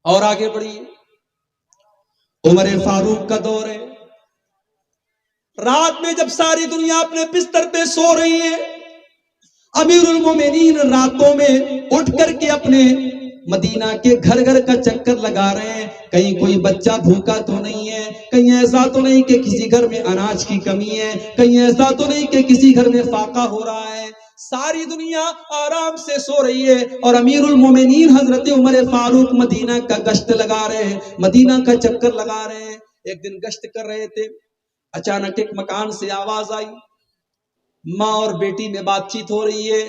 اور آگے بڑھیے، عمر فاروق کا دور ہے، رات میں جب ساری دنیا اپنے بستر پہ سو رہی ہے، امیر المومنین راتوں میں اٹھ کر کے اپنے مدینہ کے گھر گھر کا چکر لگا رہے ہیں، کہیں کوئی بچہ بھوکا تو نہیں ہے، کہیں ایسا تو نہیں کہ کسی گھر میں اناج کی کمی ہے، کہیں ایسا تو نہیں کہ کسی گھر میں فاقہ ہو رہا ہے۔ ساری دنیا آرام سے سو رہی ہے اور امیر المومنین حضرت عمر فاروق مدینہ کا گشت لگا رہے ہیں، مدینہ کا چکر لگا رہے ہیں۔ ایک دن گشت کر رہے تھے، اچانک ایک مکان سے آواز آئی، ماں اور بیٹی میں بات چیت ہو رہی ہے۔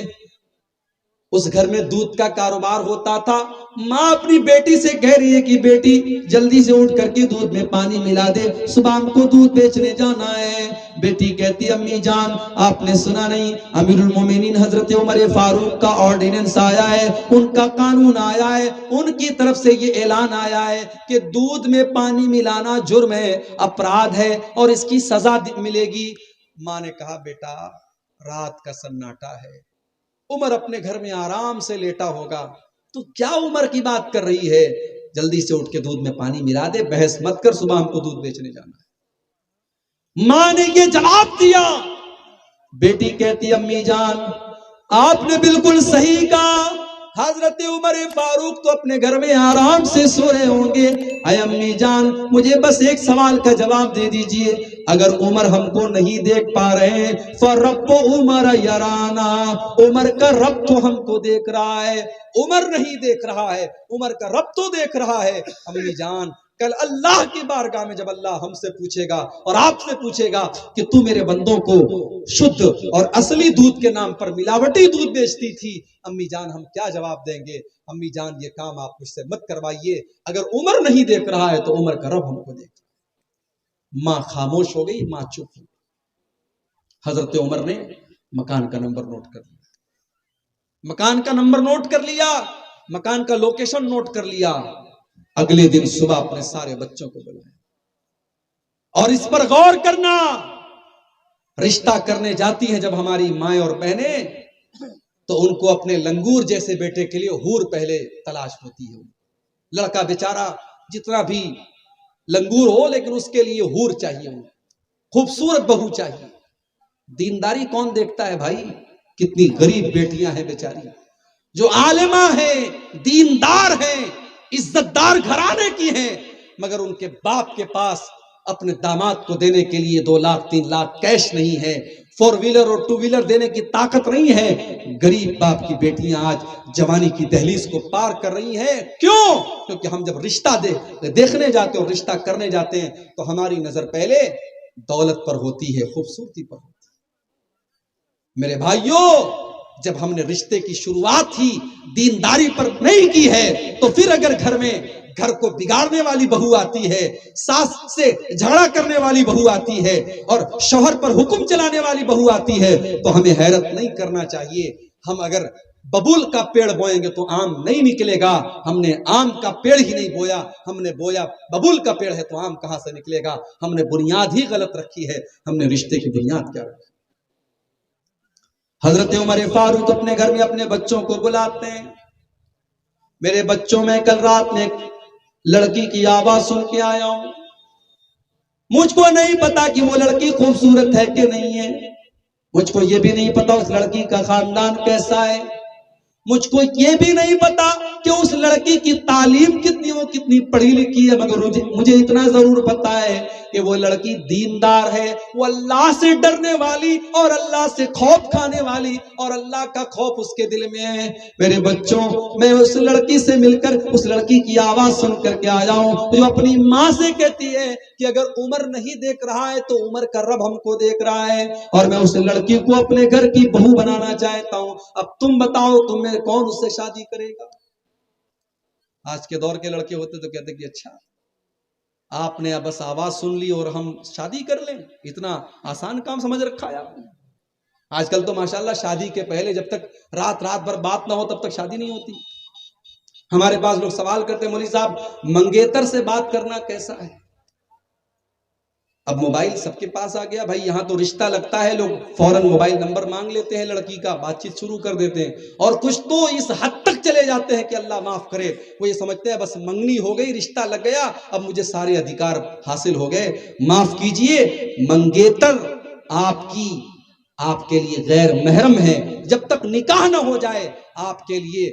اس گھر میں دودھ کا کاروبار ہوتا تھا، ماں اپنی بیٹی سے کہہ رہی ہے کہ بیٹی جلدی سے اٹھ کر کے دودھ میں پانی ملا دے، صبح ہم کو دودھ بیچنے جانا ہے۔ بیٹی کہتی امی جان آپ نے سنا نہیں، امیر المومنین حضرت عمر فاروق کا آرڈیننس آیا ہے، ان کا قانون آیا ہے، ان کی طرف سے یہ اعلان آیا ہے کہ دودھ میں پانی ملانا جرم ہے، اپرادھ ہے اور اس کی سزا ملے گی۔ ماں نے کہا بیٹا رات کا سناٹا ہے، عمر اپنے گھر میں آرام سے لیٹا ہوگا، تو کیا عمر کی بات کر رہی ہے، جلدی سے اٹھ کے دودھ میں پانی ملا دے، بحث مت کر، صبح ہم کو دودھ بیچنے جانا ہے۔ ماں نے یہ جواب دیا۔ بیٹی کہتی امی جان آپ نے بالکل صحیح کہا، حضرت عمر فاروق تو اپنے گھر میں آرام سے سو رہے ہوں گے، اے امی جان مجھے بس ایک سوال کا جواب دے دیجئے، اگر عمر ہم کو نہیں دیکھ پا رہے ہیں فَرَبُّ عُمَرَ يَرَانَا، عمر کا رب تو ہم کو دیکھ رہا ہے، عمر نہیں دیکھ رہا ہے، عمر کا رب تو دیکھ رہا ہے۔ امی جان کل اللہ کی بارگاہ میں جب اللہ ہم سے پوچھے گا اور آپ سے پوچھے گا کہ تو میرے بندوں کو شدھ اور اصلی دودھ کے نام پر ملاوٹی دودھ بیچتی تھی، امی جان ہم کیا جواب دیں گے؟ امی جان یہ کام آپ مجھ سے مت کروائیے، اگر عمر نہیں دیکھ رہا ہے تو عمر کا رب ہم کو دیکھ رہا ہے۔ ماں خاموش ہو گئی، ماں چپ ہو گئی۔ حضرت عمر نے مکان کا نمبر نوٹ کر لیا، مکان کا نمبر نوٹ کر لیا، مکان کا لوکیشن نوٹ کر لیا۔ اگلے دن صبح اپنے سارے بچوں کو بلایا، اور اس پر غور کرنا، رشتہ کرنے جاتی ہیں جب ہماری مائیں اور بہنیں تو ان کو اپنے لنگور جیسے بیٹے کے لیے حور پہلے تلاش ہوتی ہے۔ لڑکا بیچارہ جتنا بھی لنگور ہو لیکن اس کے لیے حور چاہیے، خوبصورت بہو چاہیے۔ دینداری کون دیکھتا ہے بھائی؟ کتنی غریب بیٹیاں ہیں بیچاری جو عالمہ ہیں، دیندار ہیں، عزت دار گھرانے کی ہیں، مگر ان کے باپ کے پاس اپنے داماد کو دینے کے لیے 2 لاکھ 3 لاکھ کیش نہیں ہے، 4 ویلر اور 2 ویلر دینے کی طاقت نہیں ہے۔ غریب باپ کی بیٹیاں آج جوانی کی دہلیز کو پار کر رہی ہیں، کیوں؟ کیونکہ ہم جب رشتہ دیکھنے جاتے ہیں اور رشتہ کرنے جاتے ہیں تو ہماری نظر پہلے دولت پر ہوتی ہے، خوبصورتی پر ہوتی ہے۔ میرے بھائیوں جب ہم نے رشتے کی شروعات ہی دینداری پر نہیں کی ہے تو پھر اگر گھر کو بگاڑنے والی بہو آتی ہے، ساس سے جھگڑا کرنے والی بہو آتی ہے اور شوہر پر حکم چلانے والی بہو آتی ہے تو ہمیں حیرت نہیں کرنا چاہیے۔ ہم اگر ببول کا پیڑ بوئیں گے تو آم نہیں نکلے گا، ہم نے آم کا پیڑ ہی نہیں بویا، ہم نے بویا ببول کا پیڑ ہے تو آم کہاں سے نکلے گا؟ ہم نے بنیاد ہی غلط رکھی ہے، ہم نے رشتے کی بنیاد کیا رکھی؟ حضرت عمر فاروق اپنے گھر میں اپنے بچوں کو بلاتے ہیں، میرے بچوں میں کل رات میں ایک لڑکی کی آواز سن کے آیا ہوں، مجھ کو نہیں پتا کہ وہ لڑکی خوبصورت ہے کہ نہیں ہے، مجھ کو یہ بھی نہیں پتا اس لڑکی کا خاندان کیسا ہے، مجھ کو یہ بھی نہیں پتا کہ اس لڑکی کی تعلیم کتنی، وہ کتنی پڑھی لکھی ہے، مگر مجھے اتنا ضرور پتا ہے کہ وہ لڑکی دیندار ہے، وہ اللہ سے ڈرنے والی اور اللہ سے خوف کھانے والی، اور اللہ کا خوف اس کے دل میں ہے۔ میرے بچوں میں اس لڑکی سے مل کر اس لڑکی کی آواز سن کر کے آیا ہوں جو اپنی ماں سے کہتی ہے کہ اگر عمر نہیں دیکھ رہا ہے تو عمر کا رب ہم کو دیکھ رہا ہے، اور میں اس لڑکی کو اپنے گھر کی بہو بنانا چاہتا ہوں۔ اب تم بتاؤ تمہیں کون اس سے شادی کرے گا؟ آج کے دور کے لڑکے ہوتے تو کہتے کہ اچھا آپ نے بس آواز سن لی اور ہم شادی کر لیں، اتنا آسان کام سمجھ رکھا ہے آپ نے۔ آج کل تو ماشاءاللہ شادی کے پہلے جب تک رات بھر بات نہ ہو تب تک شادی نہیں ہوتی۔ ہمارے پاس لوگ سوال کرتے ہیں مولوی صاحب منگیتر سے بات کرنا کیسا ہے؟ اب موبائل سب کے پاس آ گیا بھائی، یہاں تو رشتہ لگتا ہے لوگ فوراً موبائل نمبر مانگ لیتے ہیں لڑکی کا، بات چیت شروع کر دیتے ہیں، اور کچھ تو اس حد تک چلے جاتے ہیں کہ اللہ معاف کرے. وہ یہ سمجھتے ہیں بس منگنی ہو گئی, رشتہ لگ گیا, اب مجھے سارے ادھیکار حاصل ہو گئے. معاف کیجئے, منگیتر آپ کے لیے غیر محرم ہے. جب تک نکاح نہ ہو جائے آپ کے لیے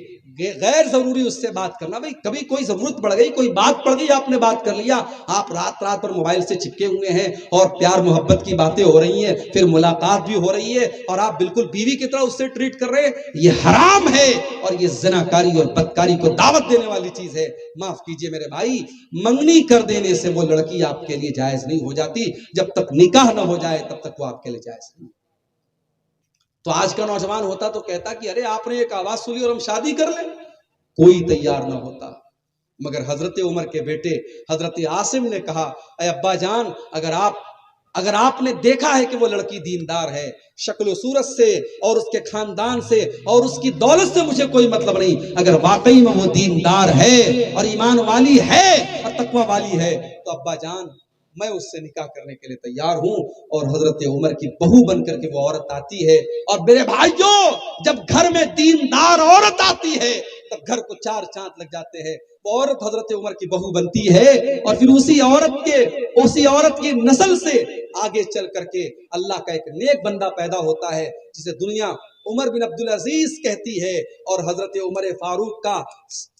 غیر ضروری اس سے بات کرنا. بھئی کبھی کوئی ضرورت پڑ گئی, کوئی بات پڑ گئی, آپ نے بات کر لیا, آپ رات رات پر موبائل سے چپکے ہوئے ہیں اور پیار محبت کی باتیں ہو رہی ہیں, پھر ملاقات بھی ہو رہی ہے اور آپ بالکل بیوی کی طرح اس سے ٹریٹ کر رہے ہیں, یہ حرام ہے اور یہ زناکاری اور بدکاری کو دعوت دینے والی چیز ہے. معاف کیجئے میرے بھائی, منگنی کر دینے سے وہ لڑکی آپ کے لیے جائز نہیں ہو جاتی. جب تک نکاح نہ ہو جائے تب تک وہ آپ کے لیے جائز نہیں. تو آج کا نوجوان ہوتا تو کہتا کہ ارے آپ نے ایک آواز سنی اور ہم شادی کر لیں. کوئی تیار نہ ہوتا. مگر حضرت عمر کے بیٹے حضرت عاصم نے کہا اے ابا جان, اگر آپ نے دیکھا ہے کہ وہ لڑکی دیندار ہے, شکل و صورت سے اور اس کے خاندان سے اور اس کی دولت سے مجھے کوئی مطلب نہیں, اگر واقعی میں وہ دیندار ہے اور ایمان والی ہے اور تقوی والی ہے تو ابا جان میں اس سے نکاح کرنے کے لیے تیار ہوں. اور حضرت عمر کی بہو بن کر کے وہ عورت آتی ہے. اور میرے بھائیوں, جب گھر میں دیندار عورت آتی ہے تب گھر کو چار چاند لگ جاتے ہیں. وہ عورت حضرت عمر کی بہو بنتی ہے اور پھر اسی عورت کی نسل سے آگے چل کر کے اللہ کا ایک نیک بندہ پیدا ہوتا ہے جسے دنیا عمر بن عبدالعزیز کہتی ہے. اور حضرت عمر فاروق کا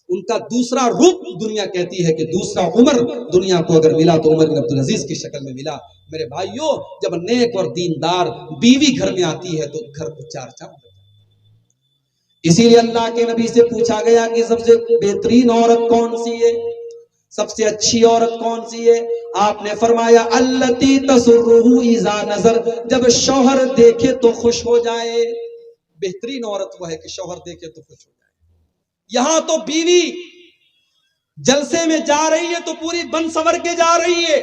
ان کا دوسرا روپ دنیا کہتی ہے کہ دوسرا عمر دنیا کو اگر ملا تو عمر بن عبدالعزیز کی شکل میں ملا. میرے بھائیوں, جب نیک اور دیندار بیوی گھر میں آتی ہے تو گھر کو چار چاند. اسی لیے اللہ کے نبی سے پوچھا گیا کہ سب سے بہترین عورت کون سی ہے, سب سے اچھی عورت کون سی ہے؟ آپ نے فرمایا التی تسرہ اذا نظر, جب شوہر دیکھے تو خوش ہو جائے. بہترین عورت وہ ہے کہ شوہر دیکھے تو خوش ہو جائے. یہاں تو بیوی جلسے میں جا رہی ہے تو پوری بن سور کے جا رہی ہے,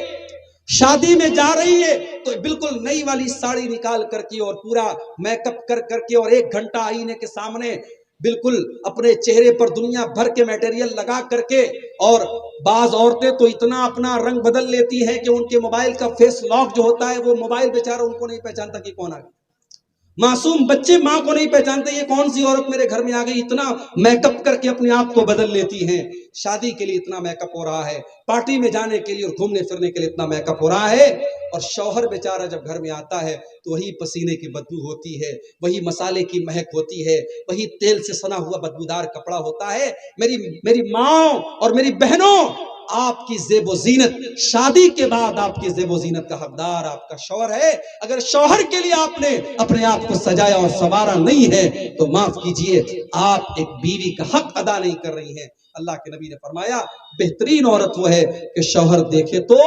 شادی میں جا رہی ہے تو بالکل نئی والی ساڑی نکال کر کے اور پورا میک اپ کر کے اور 1 گھنٹہ آئینے کے سامنے بالکل اپنے چہرے پر دنیا بھر کے میٹیریل لگا کر کے. اور بعض عورتیں تو اتنا اپنا رنگ بدل لیتی ہیں کہ ان کے موبائل کا فیس لاک جو ہوتا ہے وہ موبائل بیچارہ ان کو نہیں پہچانتا کہ کون آ گیا. معصوم بچے ماں کو نہیں پہچانتے یہ کون سی عورت میرے گھر میں آ گئی. اتنا میک اپ کر کے اپنے آپ کو بدل لیتی ہیں. شادی کے لیے اتنا میک اپ ہو رہا ہے, پارٹی میں جانے کے لیے اور گھومنے پھرنے کے لیے اتنا میک اپ ہو رہا ہے. اور شوہر بیچارہ جب گھر میں آتا ہے تو وہی پسینے کی بدبو ہوتی ہے, وہی مسالے کی مہک ہوتی ہے, وہی تیل سے سنا ہوا بدبودار کپڑا ہوتا ہے. میری ماں اور میری بہنوں, آپ کی زیب و زینت شادی کے بعد آپ کی زیب و زینت کا حقدار آپ کا شوہر ہے. اگر شوہر کے لیے آپ نے اپنے آپ کو سجایا اور سنوارا نہیں ہے تو معاف کیجئے, آپ ایک بیوی کا حق ادا نہیں کر رہی ہیں. اللہ کے نبی نے فرمایا بہترین عورت وہ ہے کہ شوہر دیکھے تو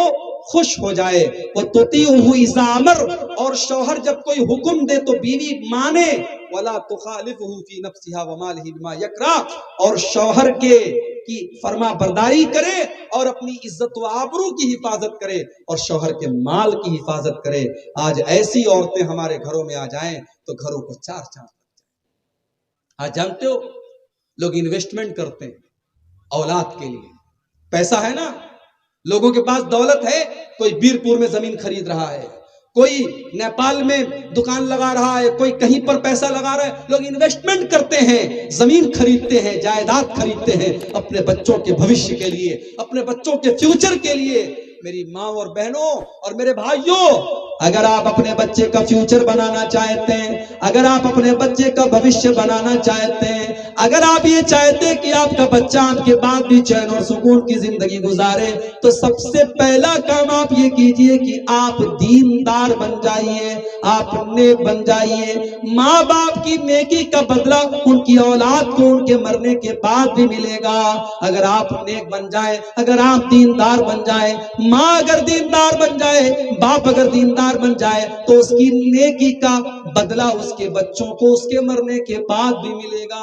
خوش ہو جائے. وَتُطِيعُهُ إِذَا أَمَرَ, اور شوہر جب کوئی حکم دے تو بیوی مانے. وَلَا تُخَالِفُهُ فِي نَفْسِهَا وَمَالِهِ بِمَا يَكْرَهُ, اور شوہر کی فرما برداری کرے اور اپنی عزت و آبرو کی حفاظت کرے اور شوہر کے مال کی حفاظت کرے. آج ایسی عورتیں ہمارے گھروں میں آ جائیں تو گھروں کو چار چاند لگ جائیں. آج جانتے ہو لوگ انویسٹمنٹ کرتے ہیں اولاد کے لیے. پیسہ ہے نا, لوگوں کے پاس دولت ہے, کوئی بیرپور میں زمین خرید رہا ہے, کوئی نیپال میں دکان لگا رہا ہے, کوئی کہیں پر پیسہ لگا رہا ہے. لوگ انویسٹمنٹ کرتے ہیں, زمین خریدتے ہیں, جائیداد خریدتے ہیں اپنے بچوں کے بھوشیہ کے لیے, اپنے بچوں کے فیوچر کے لیے. میری ماں اور بہنوں اور میرے بھائیوں, اگر آپ اپنے بچے کا فیوچر بنانا چاہتے ہیں, اگر آپ اپنے بچے کا بھوشیہ بنانا چاہتے ہیں, اگر آپ یہ چاہتے ہیں کہ آپ کا بچہ آپ کے بعد بھی چین اور سکون کی زندگی گزارے, تو سب سے پہلا کام آپ یہ کیجئے کہ آپ دیندار بن جائیے, آپ نیک بن جائیے. ماں باپ کی نیکی کا بدلہ ان کی اولاد کو ان کے مرنے کے بعد بھی ملے گا. اگر آپ نیک بن جائیں, اگر آپ دیندار بن جائیں, ماں اگر دیندار بن جائے, باپ اگر دیندار بن جائے, تو اس کی نیکی کا بدلہ اس کے بچوں کو اس کے مرنے کے بعد بھی ملے گا.